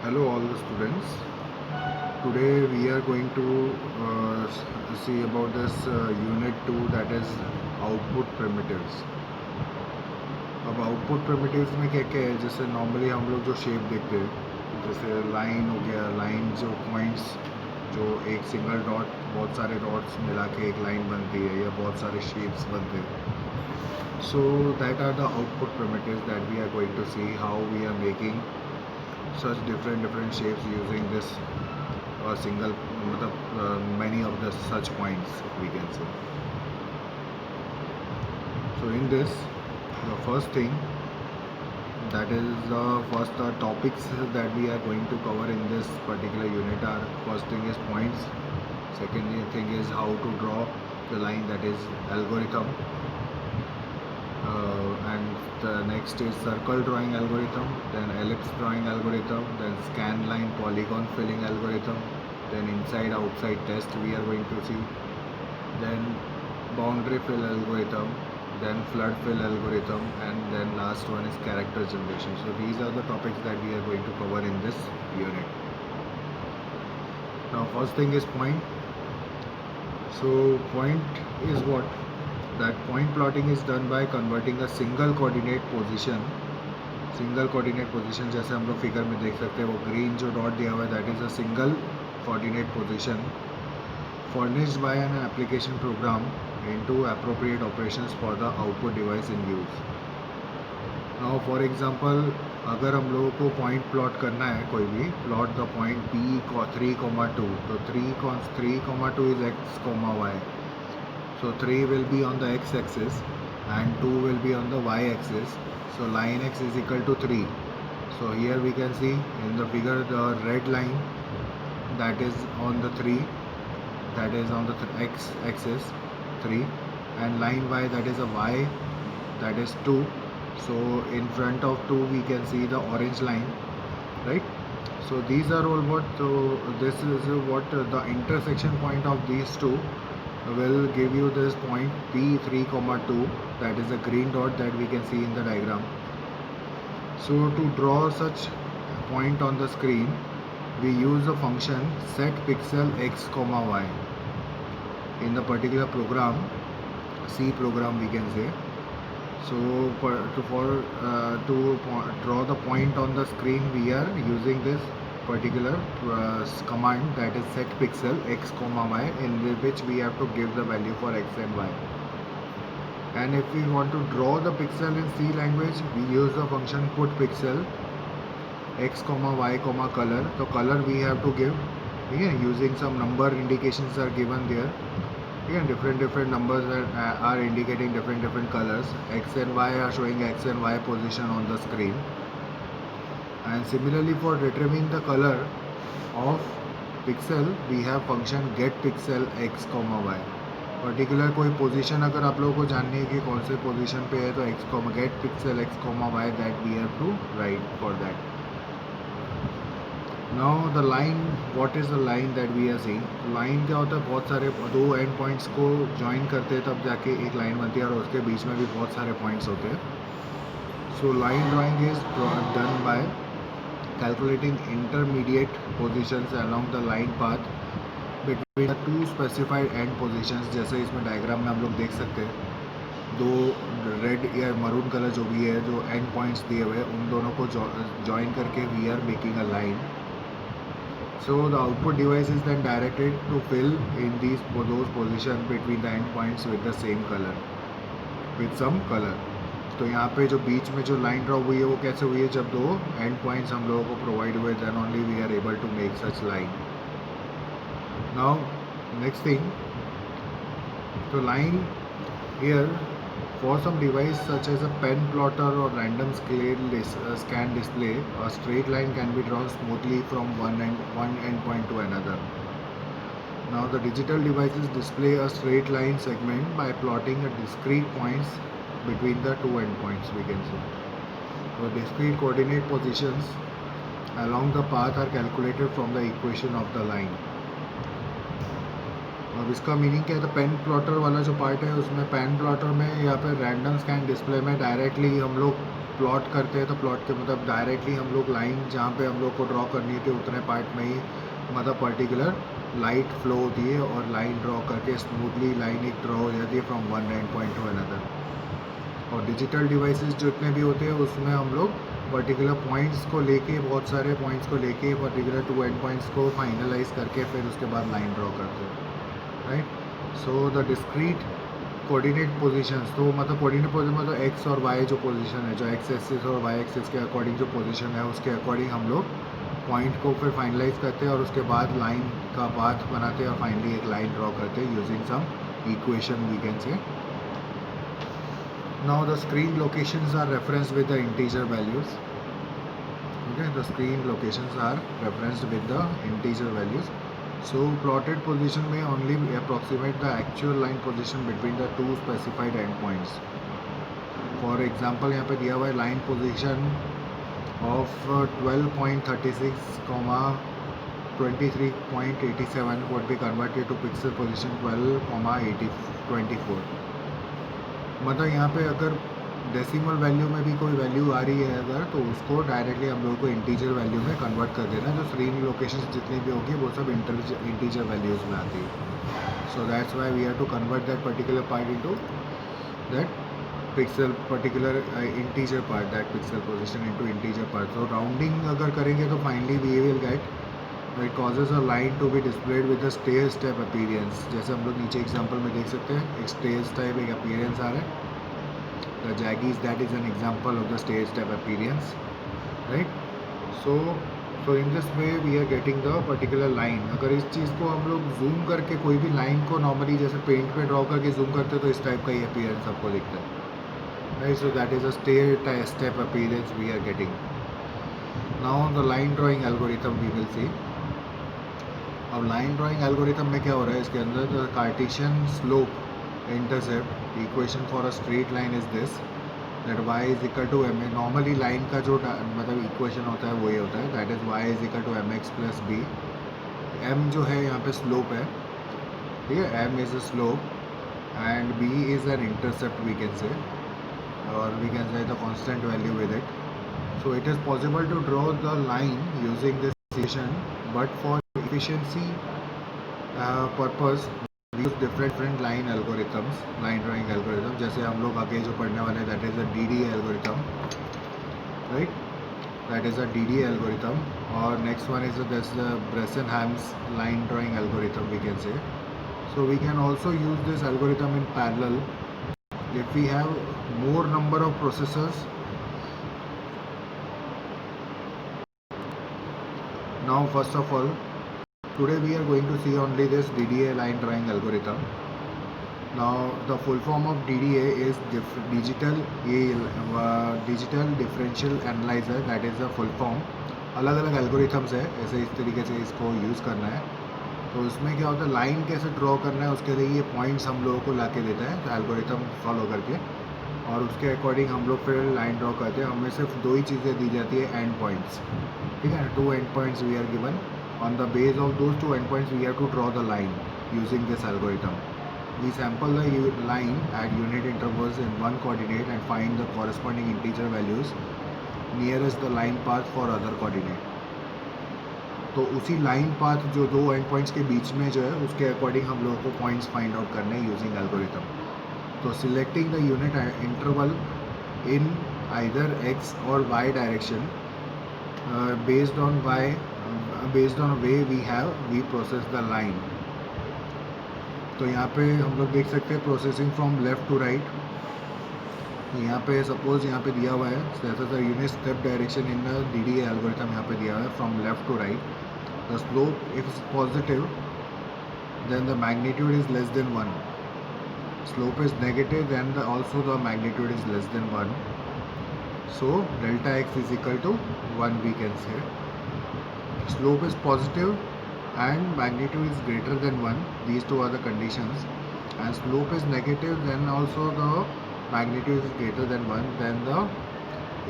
Hello all the students. Today we are going to see about this unit 2, that is output primitives. अब output primitives में क्या क्या है, जैसे normally हम लोग जो शेप देखते हैं, जैसे लाइन हो गया, लाइन जो पॉइंट्स जो एक सिंगल डॉट बहुत सारे डॉट्स मिला के एक लाइन बनती है या बहुत सारे शेप्स बनते हैं. So that are the output primitives that we are going to see how we are making such different shapes using this single many of the such points we can say. So in this, the first thing, that is the first topics that we are going to cover in this particular unit are, first thing is points, second thing is how to draw the line, that is algorithm, and the next is circle drawing algorithm, then ellipse drawing algorithm, then scan line polygon filling algorithm, then inside outside test we are going to see, then boundary fill algorithm, then flood fill algorithm, and then last one is character generation. So these are the topics that we are going to cover in this unit. Now first thing is point. So point is what? That point plotting is done by converting a single coordinate position जैसे हम लोग figure में देख सकते हैं, वो green जो dot दिया हुआ है, that is a single coordinate position furnished by an application program into appropriate operations for the output device in use. Now for example, अगर हम लोगों को पॉइंट प्लॉट करना है, कोई भी प्लॉट द पॉइंट P 3,2, तो 3,2 is x, y. So 3 will be on the x-axis and 2 will be on the y-axis. So line x is equal to 3. So here we can see in the figure the red line that is on the 3, that is on the x-axis 3, and line y, that is a y, that is 2. So in front of 2 we can see the orange line, right? So these are all what, this is what the intersection point of these two will give you this point P 3,2, that is a green dot that we can see in the diagram. So to draw such point on the screen, we use the function set pixel x, y. In the particular program, C program we can say. So to draw the point on the screen, we are using this particular command, that is set pixel x, y, in which we have to give the value for x and y. And if we want to draw the pixel in C language, we use the function put pixel x, y, color. So color we have to give, using some number indications are given there. Different numbers are indicating different colors. X and y are showing x and y position on the screen. And similarly, for retrieving the color of pixel, we have function get pixel x, y. Particular कोई position अगर आप लोगों को जाननी है कि कौन से पोजीशन पे है, तो get pixel x, y, that we have to write for that. Now the line, what is the line that we are seeing? Line क्या होता है, बहुत सारे दो एंड पॉइंट्स को ज्वाइन करते हैं तब जाके एक लाइन बनती है, और उसके बीच में भी बहुत सारे पॉइंट्स होते हैं. So line drawing is done by calculating intermediate positions along the line path between the two specified end positions. जैसे इसमें डायग्राम में हम लोग देख सकते हैं, दो रेड या मरून कलर जो भी है, जो एंड पॉइंट्स दिए हुए हैं, उन दोनों को ज्वाइन करके we are making a line. So the output device is then directed to fill in those positions between the endpoints with the same color, with some color. तो यहाँ पे जो बीच में जो लाइन ड्रॉ हुई है वो कैसे हुई है, जब दो एंड पॉइंट्स हम लोगों को प्रोवाइड हुए, then only we are able to make such line. Now next thing, तो line here for some device such as a pen plotter or random scan display, a straight line can be drawn smoothly from one endpoint to another. Now the digital devices display a straight line segment by plotting a discrete points between the two endpoints, we can say. So discrete coordinate positions along the path are calculated from the equation of the line. अब इसका meaning क्या है, तो pen plotter वाला जो part है, उसमें pen plotter में यहाँ पे रैंडम स्कैन डिस्प्ले में डायरेक्टली हम लोग प्लॉट करते हैं तो प्लॉट के मतलब डायरेक्टली हम लोग लाइन जहाँ पे हम लोग को ड्रॉ करनी थी उतने पार्ट में ही मतलब पर्टिकुलर लाइट फ्लो होती है और लाइन ड्रॉ करके स्मूथली लाइन एक ड्रॉ हो जाती है from one and point two another. और डिजिटल डिवाइसेस जितने भी होते हैं उसमें हम लोग पर्टिकुलर पॉइंट्स को लेके बहुत सारे पॉइंट्स को लेके पर्टिकुलर टू एंड पॉइंट्स को फाइनलाइज करके फिर उसके बाद लाइन ड्रॉ करते हैं, right. So the discrete coordinate positions, तो मतलब कोऑर्डिनेट पोजीशन मतलब एक्स और वाई जो पोजीशन है, जो एक्स एक्सिस और वाई एक्सिस के अकॉर्डिंग जो पोजीशन है उसके अकॉर्डिंग हम लोग पॉइंट को फिर फाइनलाइज करते हैं और उसके बाद लाइन का पाथ बनाते हैं और फाइनली एक लाइन ड्रॉ करते हैं using some equation we can say. Now the screen locations are referenced with the integer values. Okay, the screen locations are referenced with the integer values. So plotted position may only approximate the actual line position between the two specified endpoints. For example, यहाँ पे दिया हुआ है line position of 12.36, 23.87 would be converted to pixel position 12,24। मतलब यहाँ पे अगर decimal value में भी कोई वैल्यू आ रही है अगर तो उसको डायरेक्टली हम लोगों को इंटीजर वैल्यू में कन्वर्ट कर देना। जो स्क्रीन लोकेशन जितनी भी होगी वो सब इंटीजर वैल्यूज़ में आती है। So that's why we have to convert that particular part into that pixel particular integer part, that pixel position into integer part. तो राउंडिंग अगर करेंगे तो finally we will get it causes a line to be displayed with the stair step appearance. जैसे हम लोग नीचे example में देख सकते हैं एक स्टेयर स्टेप एक अपीयरेंस आ रहा है। The Jaggies, that is an example of the stair step appearance, right? So in this way we are getting the particular line। अगर इस चीज़ को हम लोग जूम करके कोई भी लाइन को नॉर्मली जैसे पेंट में ड्रॉ करके जूम करते हैं तो इस टाइप का ही अपीयरेंस आपको दिखता है, right. So that is a stair step appearance we are getting. Now the line drawing algorithm we will see. अब लाइन ड्राइंग एल्गोरिथम में क्या हो रहा है, इसके अंदर the cartesian slope intercept equation for a straight line is this, that y is equal to m a. Normally line का जो मतलब इक्वेशन होता है वो ये होता है, that is y is equal to m x plus b. m जो है यहाँ पे स्लोप है, ठीक है, m is a slope and b is an intercept we can say, और we can say the constant value with it. So it is possible to draw the line using this equation, but for efficiency purpose we use different line algorithms, line drawing algorithm। जैसे हम लोग आगे जो पढ़ने वाले हैं that is a DDA algorithm, right, that is a DDA algorithm। और next one is this Bresenham's line drawing algorithm we can say। So we can also use this algorithm in parallel if we have more number of processors। Now first of all today we are going to see only this DDA line drawing algorithm। Now the full form of DDA is digital differential analyzer, that is the full form। अलग अलग algorithms है, ऐसे इस तरीके से इसको use करना है। तो उसमें क्या होता है, लाइन कैसे ड्रॉ करना है उसके लिए ये पॉइंट्स हम लोगों को ला के देता है तो एल्गोरिथम फॉलो करके, और उसके अकॉर्डिंग हम लोग फिर लाइन ड्रॉ करते हैं। हमें सिर्फ दो ही चीज़ें दी जाती है, एंड पॉइंट्स, ठीक है, 2 end points we are given. On the base of those 2 endpoints we have to draw the line using this algorithm। We sample the line at unit intervals in one coordinate and find the corresponding integer values nearest the line path for other coordinate। तो उसी line path जो दो and points के बीच में जो है उसके according हम लोगों को पॉइंट्स फाइंड आउट करने हैं यूजिंग एल्गोरिथम। तो selecting the unit interval in either x और y direction based on way we process the line। तो यहाँ पे हम लोग देख सकते हैं processing from left to right. यहाँ पे सपोज यहाँ पे दिया हुआ है जैसा sir unit step direction in the DDA algorithm यहाँ पे दिया हुआ है from left to right. The slope if is positive then the magnitude is less than 1, slope is negative then also the magnitude is less than 1। so delta x is equal to 1 we can say। slope is positive and magnitude is greater than 1, these two are the conditions, and slope is negative then also the magnitude is greater than 1, then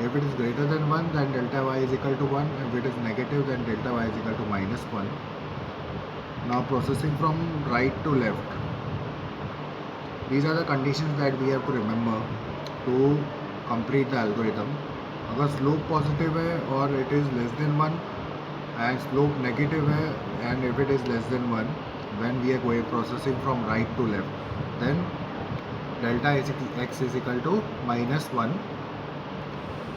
if it is greater than 1 then delta y is equal to 1, if it is negative then delta y is equal to -1। now processing from right to left, these are the conditions that we have to remember to complete the algorithm। अगर slope positive है और it is less than 1 and slope negative है and if it is less than 1 when we are going processing from right to left, then delta x is equal to -1.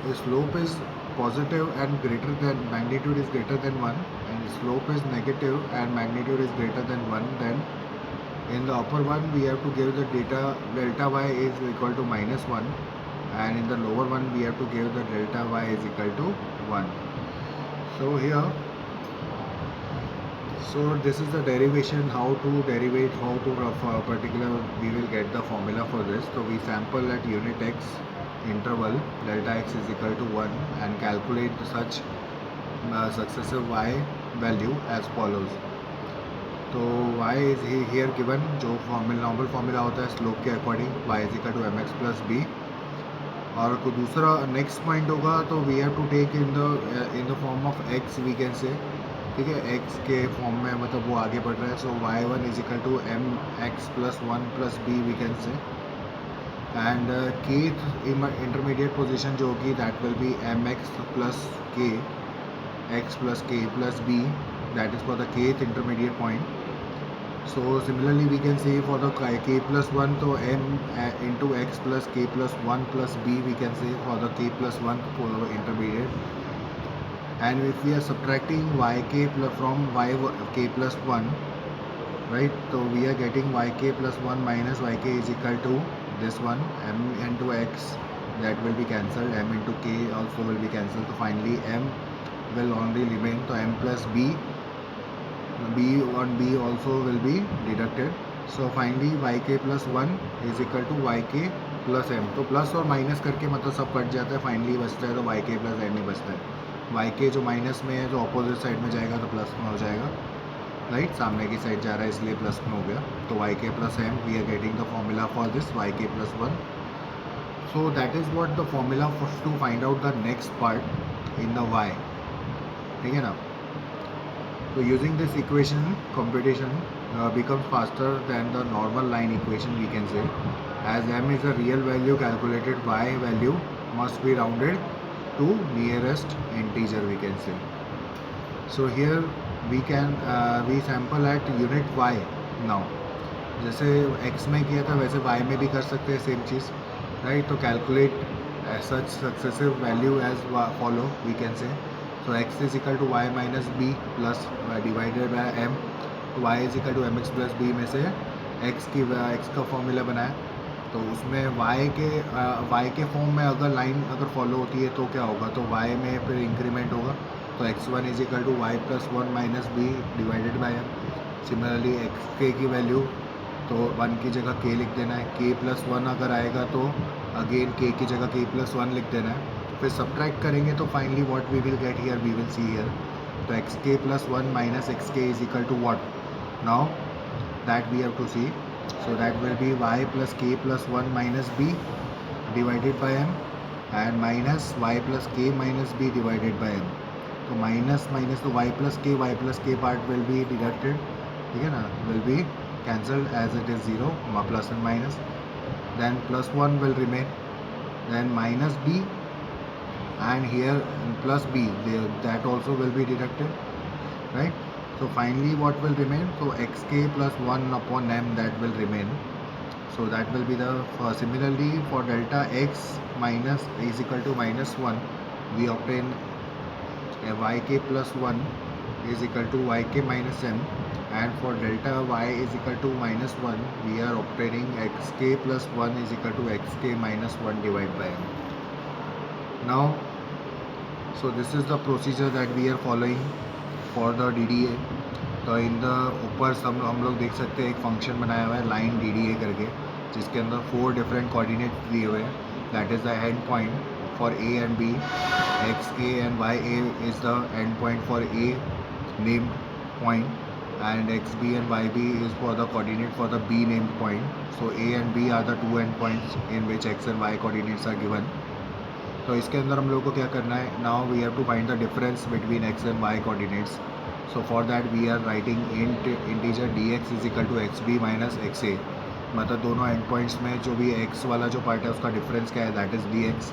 The slope is positive and greater than, magnitude is greater than 1, and slope is negative and magnitude is greater than 1, then in the upper one we have to give the delta y is equal to -1, and in the lower one we have to give the delta y is equal to 1. So here, so this is the derivation, how to derivate, how to for a particular we will get the formula for this. So we sample at unit x interval delta x is equal to 1 and calculate such successive y value as follows. तो y is here given, जो formula normal formula होता है slope के according, y is equal to mx plus b. और कोई दूसरा next point होगा तो we have to take in the form of x, we can say, ठीक है, x के फॉर्म में, मतलब वो आगे बढ़ रहा है. So y1 is equal to mx plus 1 plus b we can say, and kth intermediate position जो होगी that will be mx plus k, x plus k plus b, that is for the kth intermediate point. So similarly we can say for the k plus 1, so m into x plus k plus 1 plus b we can say for the k plus 1 for the intermediate. And if we are subtracting yk from yk plus 1, right, so we are getting yk plus 1 minus yk is equal to this one, m into x, that will be cancelled, m into k also will be cancelled, so finally m will only remain, so m plus b on b also will be deducted. So finally yk plus 1 is equal to yk plus m. तो plus और minus करके मतलब सब cut जाता है, finally बचता है तो yk प्लस m ही बचता है. yk जो माइनस में है, जो अपोजिट साइड में जाएगा तो प्लस में हो जाएगा, राइट, सामने की साइड जा रहा है इसलिए प्लस में हो गया. तो yk plus m, we are getting the formula for this yk plus 1. So that is what the formula to find out the next part in the y, ठीक है ना. So using this equation, computation becomes faster than the normal line equation, we can say, as m is a real value calculated, y value must be rounded to nearest integer, we can say. So here we can we sample at unit y now. जैसे x में किया था वैसे y में भी कर सकते हैं सेम चीज़, राइट. तो calculate such successive value as follow, we can say. So x is equal to y minus b plus divided by m. तो y is equal to mx plus b में से x का formula बनाया, तो उसमें y के form में अगर लाइन अगर फॉलो होती है तो क्या होगा, तो y में फिर इंक्रीमेंट होगा, तो x1 is equal to y plus 1 minus b divided by m. Similarly x की वैल्यू तो 1 की जगह k लिख देना है, k प्लस 1 अगर आएगा तो अगेन k की जगह k प्लस 1 लिख देना है. फिर सब्ट्रैक्ट करेंगे तो finally what we will get here, we will see here, तो xk plus 1 minus xk is equal to what, now that we have to see. So that will be y plus k प्लस 1 minus b divided by m and minus y plus k minus b divided by m. तो minus minus तो y plus k part will be deducted, ठीक है ना, will B cancelled as it is 0, plus and minus, then plus 1 will remain, then minus b, and here plus b, that also will be deducted, right. So finally what will remain, so xk plus 1 upon m, that will remain. So that will be the similarly for delta x minus is equal to minus 1, we obtain a yk plus 1 is equal to yk minus m, and for delta y is equal to minus 1, we are obtaining xk plus 1 is equal to xk minus 1 divided by m. Now, so this is the procedure that we are following for the DDA. तो in the ऊपर हम लोग देख सकते हैं एक function बनाया हुआ है लाइन DDA करके, जिसके अंदर 4 डिफरेंट कोऑर्डिनेट्स दिए हुए हैं, that is the end point for a and b. xa and ya is the end point for a named point, and xb and yb is for the coordinate for the b named point. So a and b are the 2 endpoints in which x and y coordinates are given. तो इसके अंदर हम लोग को क्या करना है, now we have to find the difference between x and y coordinates. So for that we are writing integer dx is equal to xb minus xa, मतलब दोनों एंड पॉइंट्स में जो भी x वाला जो पार्ट है उसका डिफरेंस क्या है, दैट इज़ dx.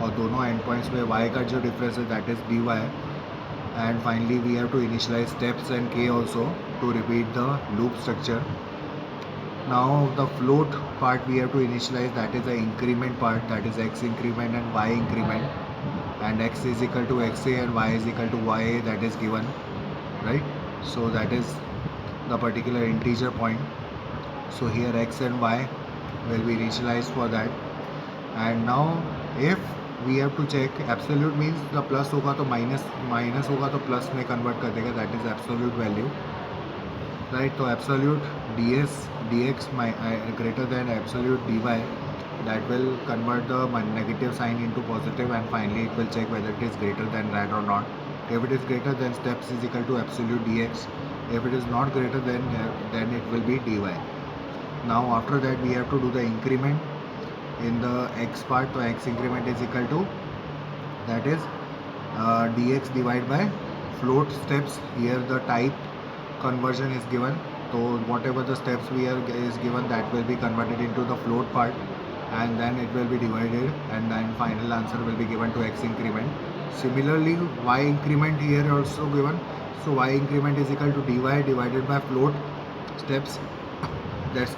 और दोनों एंड पॉइंट्स में y का जो डिफरेंस है that is dy. And finally we have to initialize steps and k also to repeat the loop structure. Now the float part we have to initialize, that is the increment part, that is x increment and y increment, and x is equal to xa and y is equal to ya, that is given, right? So that is the particular integer point. So here x and y will be initialized for that. And now if we have to check, absolute means the plus होगा तो minus होगा तो plus में convert कर देगा, that is absolute value, right? तो absolute dx greater than absolute dy, that will convert the negative sign into positive, and finally it will check whether it is greater than that or not. If it is greater, then steps is equal to absolute dx. If it is not greater, then it will be dy. Now after that we have to do the increment in the x part. So x increment is equal to, that is dx divided by float steps. Here the type conversion is given, so whatever the steps is given, that will be converted into the float part, and then it will be divided, and then final answer will be given to x increment. Similarly y increment here also given, so y increment is equal to dy divided by float steps. That's